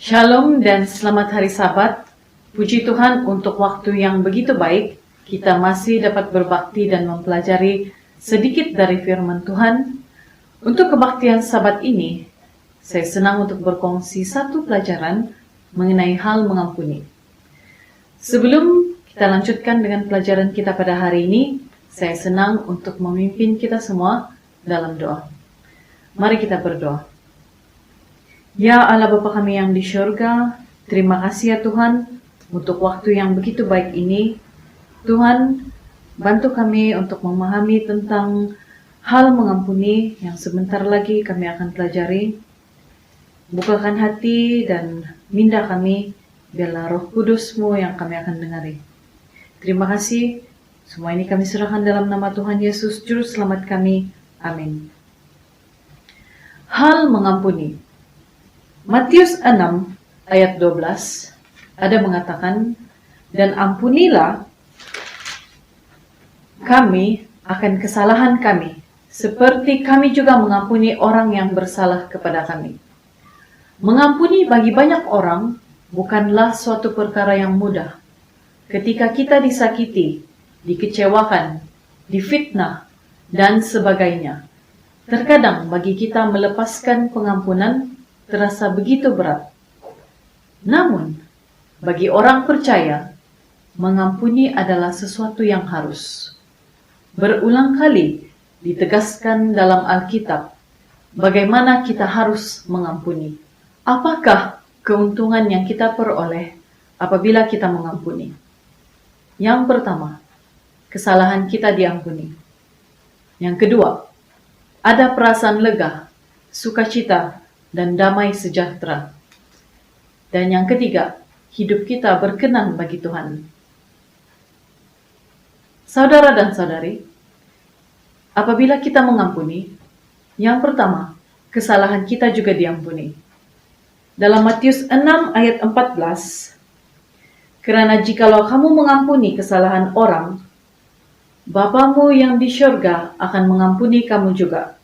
Shalom dan selamat hari Sabat. Puji Tuhan untuk waktu yang begitu baik, kita masih dapat berbakti dan mempelajari sedikit dari firman Tuhan. Untuk kebaktian Sabat ini, saya senang untuk berkongsi satu pelajaran mengenai hal mengampuni. Sebelum kita lanjutkan dengan pelajaran kita pada hari ini, saya senang untuk memimpin kita semua dalam doa. Mari kita berdoa. Ya Allah Bapa kami yang di syurga, terima kasih ya Tuhan untuk waktu yang begitu baik ini. Tuhan, bantu kami untuk memahami tentang hal mengampuni yang sebentar lagi kami akan pelajari. Bukakan hati dan minda kami, biarlah Roh Kudus-Mu yang kami akan dengari. Terima kasih, semua ini kami serahkan dalam nama Tuhan Yesus, Juru Selamat kami. Amin. Hal mengampuni. Matius 6 ayat 12 ada mengatakan, dan ampunilah kami akan kesalahan kami, seperti kami juga mengampuni orang yang bersalah kepada kami. Mengampuni bagi banyak orang bukanlah suatu perkara yang mudah. Ketika kita disakiti, dikecewakan, difitnah, dan sebagainya, terkadang bagi kita melepaskan pengampunan terasa begitu berat. Namun, bagi orang percaya, mengampuni adalah sesuatu yang harus. Berulang kali ditegaskan dalam Alkitab bagaimana kita harus mengampuni. Apakah keuntungan yang kita peroleh apabila kita mengampuni? Yang pertama, kesalahan kita diampuni. Yang kedua, ada perasaan lega, sukacita, dan damai sejahtera. Dan yang ketiga, hidup kita berkenan bagi Tuhan. Saudara dan saudari, apabila kita mengampuni, yang pertama, kesalahan kita juga diampuni. Dalam Matius 6 ayat 14, karena jikalau kamu mengampuni kesalahan orang, Bapamu yang di syurga akan mengampuni kamu juga.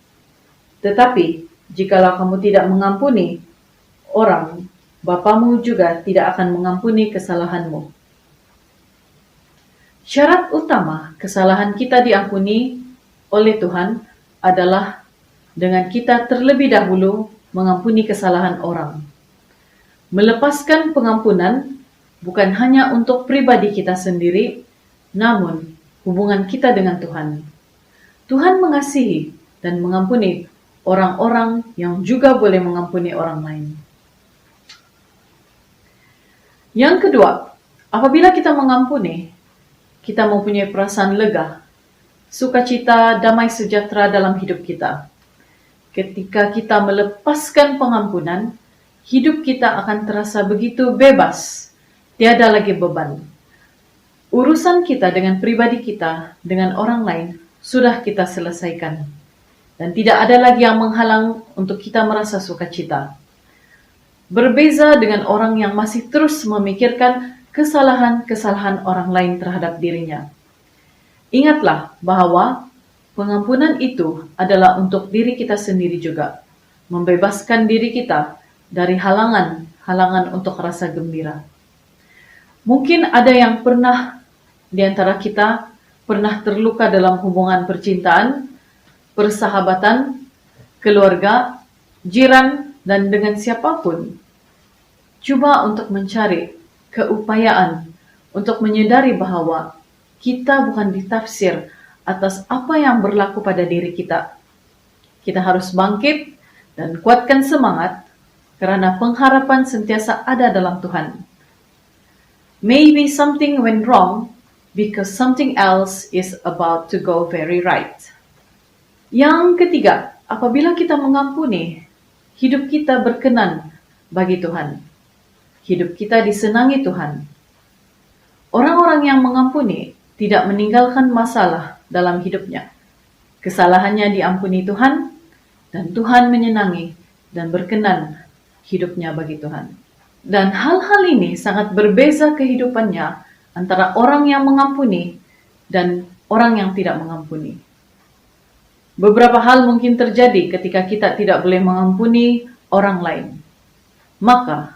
Tetapi, jikalau kamu tidak mengampuni orang, Bapamu juga tidak akan mengampuni kesalahanmu. Syarat utama kesalahan kita diampuni oleh Tuhan adalah dengan kita terlebih dahulu mengampuni kesalahan orang. Melepaskan pengampunan bukan hanya untuk pribadi kita sendiri, namun hubungan kita dengan Tuhan. Tuhan mengasihi dan mengampuni orang-orang yang juga boleh mengampuni orang lain. Yang kedua, apabila kita mengampuni, kita mempunyai perasaan lega, sukacita, damai sejahtera dalam hidup kita. Ketika kita melepaskan pengampunan, hidup kita akan terasa begitu bebas, tiada lagi beban. Urusan kita dengan pribadi kita, dengan orang lain, sudah kita selesaikan. Dan tidak ada lagi yang menghalang untuk kita merasa sukacita. Berbeza dengan orang yang masih terus memikirkan kesalahan-kesalahan orang lain terhadap dirinya. Ingatlah bahwa pengampunan itu adalah untuk diri kita sendiri juga. Membebaskan diri kita dari halangan-halangan untuk rasa gembira. Mungkin ada yang pernah di antara kita pernah terluka dalam hubungan percintaan, persahabatan, keluarga, jiran, dan dengan siapapun. Coba untuk mencari keupayaan untuk menyadari bahwa kita bukan ditafsir atas apa yang berlaku pada diri kita. Kita harus bangkit dan kuatkan semangat karena pengharapan sentiasa ada dalam Tuhan. Maybe something went wrong because something else is about to go very right. Yang ketiga, apabila kita mengampuni, hidup kita berkenan bagi Tuhan. Hidup kita disenangi Tuhan. Orang-orang yang mengampuni tidak meninggalkan masalah dalam hidupnya. Kesalahannya diampuni Tuhan, dan Tuhan menyenangi dan berkenan hidupnya bagi Tuhan. Dan hal-hal ini sangat berbeza kehidupannya antara orang yang mengampuni dan orang yang tidak mengampuni. Beberapa hal mungkin terjadi ketika kita tidak boleh mengampuni orang lain. Maka,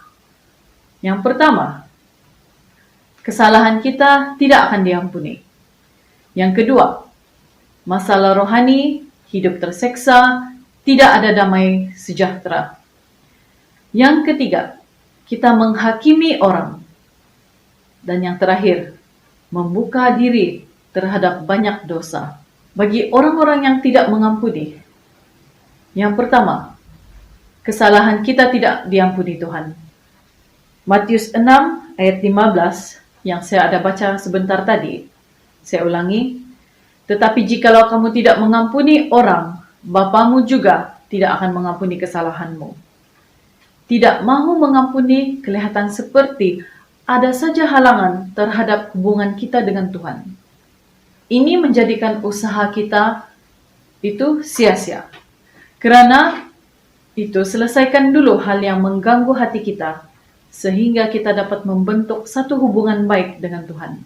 Yang pertama, kesalahan kita tidak akan diampuni. Yang kedua, masalah rohani, hidup terseksa, tidak ada damai sejahtera. Yang ketiga, kita menghakimi orang. Dan yang terakhir, membuka diri terhadap banyak dosa. Bagi orang-orang yang tidak mengampuni, yang pertama, kesalahan kita tidak diampuni Tuhan. Matius 6 ayat 15 yang saya ada baca sebentar tadi, saya ulangi. Tetapi jikalau kamu tidak mengampuni orang, Bapamu juga tidak akan mengampuni kesalahanmu. Tidak mau mengampuni kelihatan seperti ada saja halangan terhadap hubungan kita dengan Tuhan. Ini menjadikan usaha kita itu sia-sia. Karena itu selesaikan dulu hal yang mengganggu hati kita, sehingga kita dapat membentuk satu hubungan baik dengan Tuhan.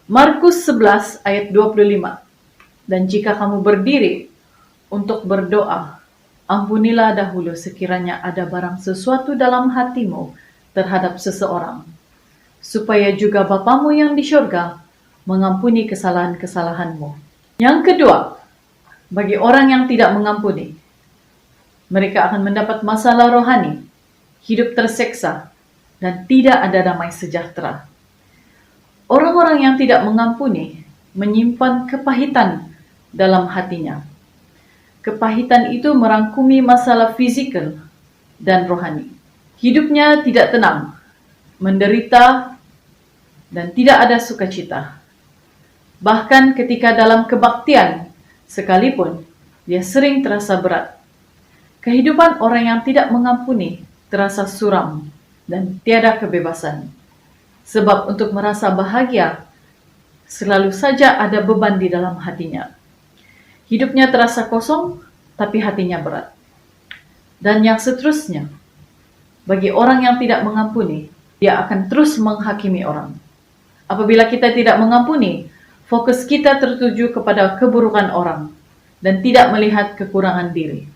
Markus 11 ayat 25. Dan jika kamu berdiri untuk berdoa, ampunilah dahulu sekiranya ada barang sesuatu dalam hatimu terhadap seseorang, supaya juga Bapamu yang di syurga mengampuni kesalahan-kesalahanmu. Yang kedua, bagi orang yang tidak mengampuni, mereka akan mendapat masalah rohani, hidup terseksa, dan tidak ada damai sejahtera. Orang-orang yang tidak mengampuni menyimpan kepahitan dalam hatinya. Kepahitan itu merangkumi masalah fisikal dan rohani. Hidupnya tidak tenang, menderita, dan tidak ada sukacita. Bahkan ketika dalam kebaktian, sekalipun dia sering terasa berat. Kehidupan orang yang tidak mengampuni terasa suram dan tiada kebebasan. Sebab untuk merasa bahagia, selalu saja ada beban di dalam hatinya. Hidupnya terasa kosong, tapi hatinya berat. Dan yang seterusnya, bagi orang yang tidak mengampuni, dia akan terus menghakimi orang. Apabila kita tidak mengampuni, fokus kita tertuju kepada keburukan orang dan tidak melihat kekurangan diri.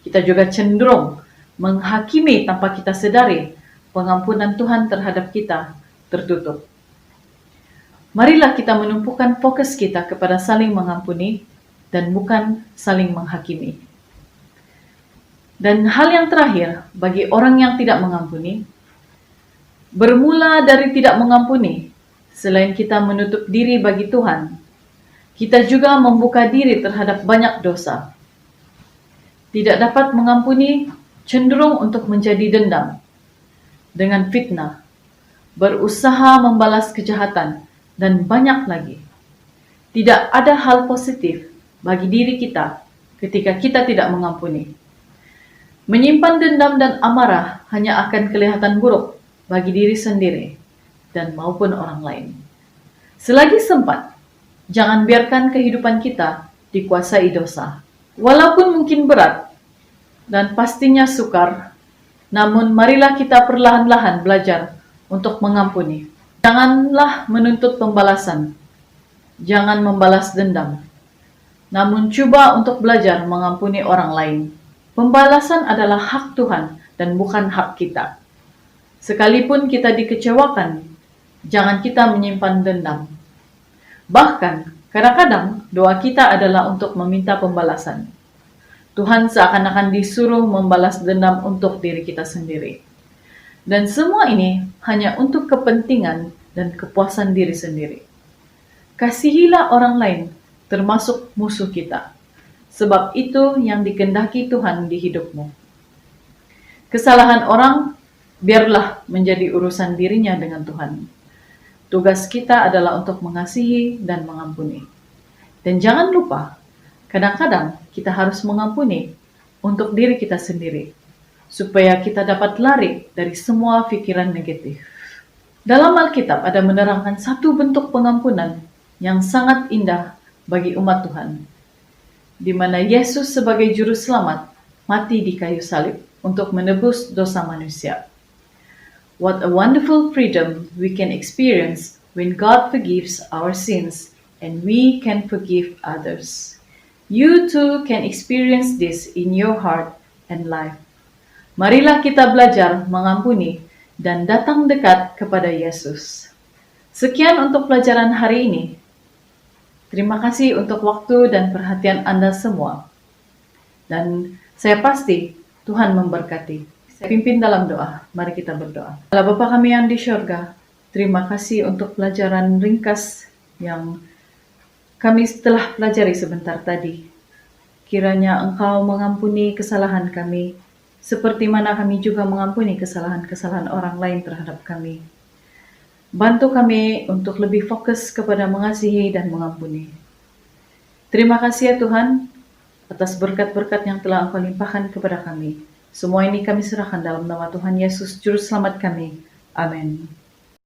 Kita juga cenderung menghakimi tanpa kita sadari pengampunan Tuhan terhadap kita tertutup. Marilah kita menumpukan fokus kita kepada saling mengampuni dan bukan saling menghakimi. Dan hal yang terakhir, bagi orang yang tidak mengampuni, bermula dari tidak mengampuni, selain kita menutup diri bagi Tuhan, kita juga membuka diri terhadap banyak dosa. Tidak dapat mengampuni, cenderung untuk menjadi dendam, dengan fitnah, berusaha membalas kejahatan, dan banyak lagi. Tidak ada hal positif bagi diri kita ketika kita tidak mengampuni. Menyimpan dendam dan amarah hanya akan kelihatan buruk bagi diri sendiri dan maupun orang lain. Selagi sempat, jangan biarkan kehidupan kita dikuasai dosa. Walaupun mungkin berat dan pastinya sukar, namun marilah kita perlahan-lahan belajar untuk mengampuni. Janganlah menuntut pembalasan. Jangan membalas dendam. Namun coba untuk belajar mengampuni orang lain. Pembalasan adalah hak Tuhan dan bukan hak kita. Sekalipun kita dikecewakan, jangan kita menyimpan dendam. Bahkan, kadang-kadang doa kita adalah untuk meminta pembalasan. Tuhan seakan-akan disuruh membalas dendam untuk diri kita sendiri. Dan semua ini hanya untuk kepentingan dan kepuasan diri sendiri. Kasihilah orang lain, termasuk musuh kita. Sebab itu yang dikehendaki Tuhan di hidupmu. Kesalahan orang, biarlah menjadi urusan dirinya dengan Tuhan. Tugas kita adalah untuk mengasihi dan mengampuni. Dan jangan lupa, kadang-kadang kita harus mengampuni untuk diri kita sendiri, supaya kita dapat lari dari semua pikiran negatif. Dalam Alkitab ada menerangkan satu bentuk pengampunan yang sangat indah bagi umat Tuhan, di mana Yesus sebagai juru selamat mati di kayu salib untuk menebus dosa manusia. What a wonderful freedom we can experience when God forgives our sins and we can forgive others. You too can experience this in your heart and life. Marilah kita belajar mengampuni dan datang dekat kepada Yesus. Sekian untuk pelajaran hari ini. Terima kasih untuk waktu dan perhatian Anda semua. Dan saya pasti Tuhan memberkati. Saya pimpin dalam doa. Mari kita berdoa. Allah Bapa kami yang di syurga, terima kasih untuk pelajaran ringkas yang kami telah pelajari sebentar tadi. Kiranya Engkau mengampuni kesalahan kami, seperti mana kami juga mengampuni kesalahan-kesalahan orang lain terhadap kami. Bantu kami untuk lebih fokus kepada mengasihi dan mengampuni. Terima kasih ya Tuhan, atas berkat-berkat yang telah Engkau limpahkan kepada kami. Semua ini kami serahkan dalam nama Tuhan Yesus, Juru Selamat kami. Amin.